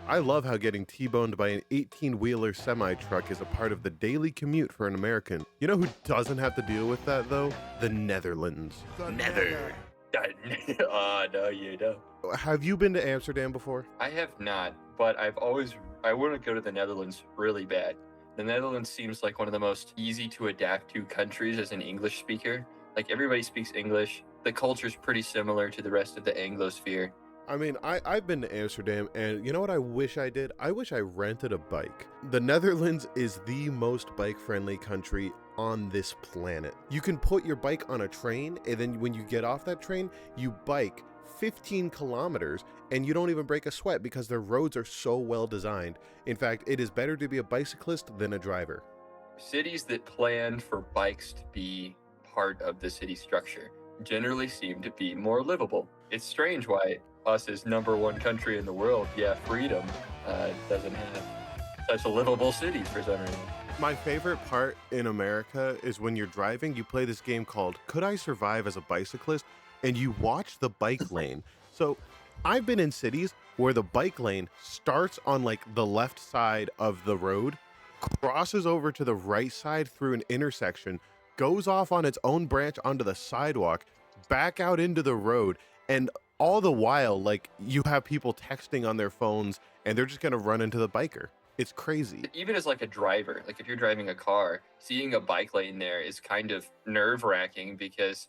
I love how getting T-boned by an 18-wheeler semi-truck is a part of the daily commute for an American. You know who doesn't have to deal with that, though? The Netherlands. Never. No, you don't. Have you been to Amsterdam before? I have not, but I want to go to the Netherlands really bad. The Netherlands seems like one of the most easy to adapt to countries as an English speaker. Like everybody speaks English. The culture's pretty similar to the rest of the Anglosphere. I mean, I've been to Amsterdam, and you know what I wish I did? I wish I rented a bike. The Netherlands is the most bike-friendly country on this planet. You can put your bike on a train, and then when you get off that train, you bike 15 kilometers, and you don't even break a sweat because their roads are so well designed. In fact, it is better to be a bicyclist than a driver. Cities that plan for bikes to be part of the city structure generally seem to be more livable. It's strange why us as #1 country in the world, freedom, doesn't have such livable cities for some reason. My favorite part in America is when you're driving, you play this game called Could I Survive as a Bicyclist? And you watch the bike lane. So I've been in cities where the bike lane starts on like the left side of the road, crosses over to the right side through an intersection, goes off on its own branch onto the sidewalk, back out into the road, and all the while, like, you have people texting on their phones and they're just gonna run into the biker. It's crazy. Even as like a driver, like if you're driving a car, seeing a bike lane there is kind of nerve-wracking because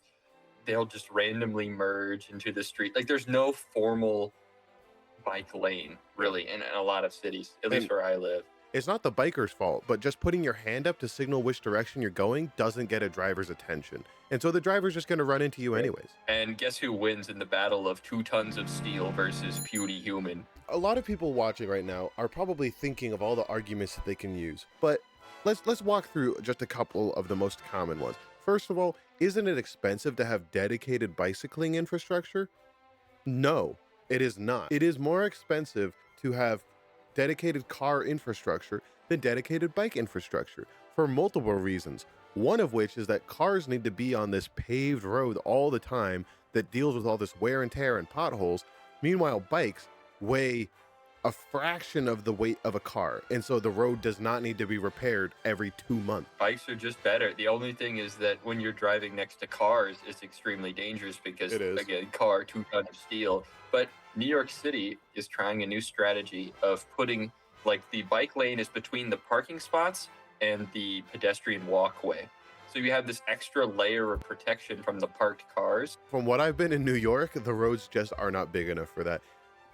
they'll just randomly merge into the street. Like there's no formal bike lane really in a lot of cities, at least where I live. It's not the biker's fault, but just putting your hand up to signal which direction you're going doesn't get a driver's attention. And so the driver's just gonna run into you anyways. And guess who wins in the battle of 2 tons of steel versus puny human? A lot of people watching right now are probably thinking of all the arguments that they can use, but let's walk through just a couple of the most common ones. First of all, isn't it expensive to have dedicated bicycling infrastructure? No, it is not. It is more expensive to have dedicated car infrastructure than dedicated bike infrastructure for multiple reasons. One of which is that cars need to be on this paved road all the time that deals with all this wear and tear and potholes. Meanwhile, bikes weigh a fraction of the weight of a car, and so the road does not need to be repaired every 2 months. Bikes are just better. The only thing is that when you're driving next to cars, it's extremely dangerous because, again, car, 2 tons of steel. But New York City is trying a new strategy of putting, like, the bike lane is between the parking spots and the pedestrian walkway. So you have this extra layer of protection from the parked cars. From what I've been in New York, the roads just are not big enough for that.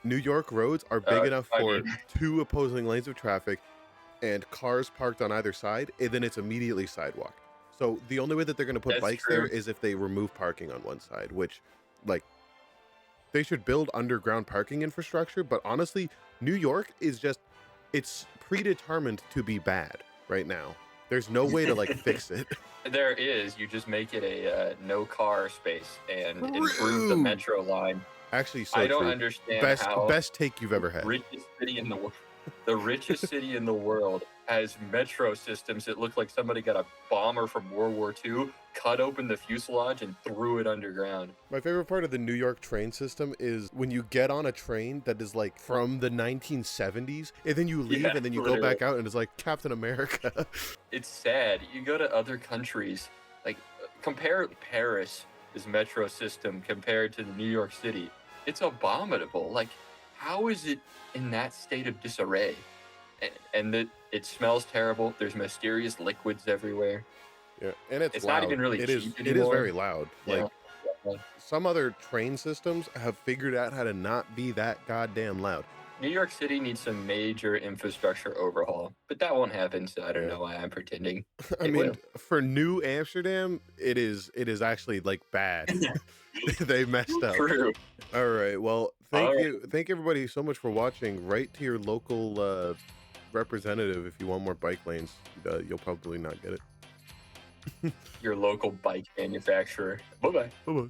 New York roads are big enough for 2 opposing lanes of traffic and cars parked on either side, and then it's immediately sidewalk. So the only way that they're going to put bikes there is if they remove parking on one side, which, like, they should build underground parking infrastructure. But honestly, New York is just, it's predetermined to be bad right now. There's no way to like fix it. There is. You just make it a no car space and improve the metro line. Actually, so I don't true. understand best take you've ever had. The richest city in the world has metro systems that look like somebody got a bomber from World War II, cut open the fuselage, and threw it underground. My favorite part of the New York train system is when you get on a train that is like from the 1970s, and then you leave, and then you go back out, and it's like Captain America. It's sad. You go to other countries, like compare Paris' metro system compared to New York City. It's abominable. Like, how is it in that state of disarray? And that it smells terrible. There's mysterious liquids everywhere. Yeah, and it's not even really cheap anymore. It is very loud. Yeah. Like, some other train systems have figured out how to not be that goddamn loud. New York City needs some major infrastructure overhaul, but that won't happen, so I don't know why I'm pretending. I mean, for New Amsterdam, it is actually like bad. They messed up. True. All right. Well, thank everybody so much for watching. Write to your local representative if you want more bike lanes. You'll probably not get it. Your local bike manufacturer. Bye-bye. Bye-bye.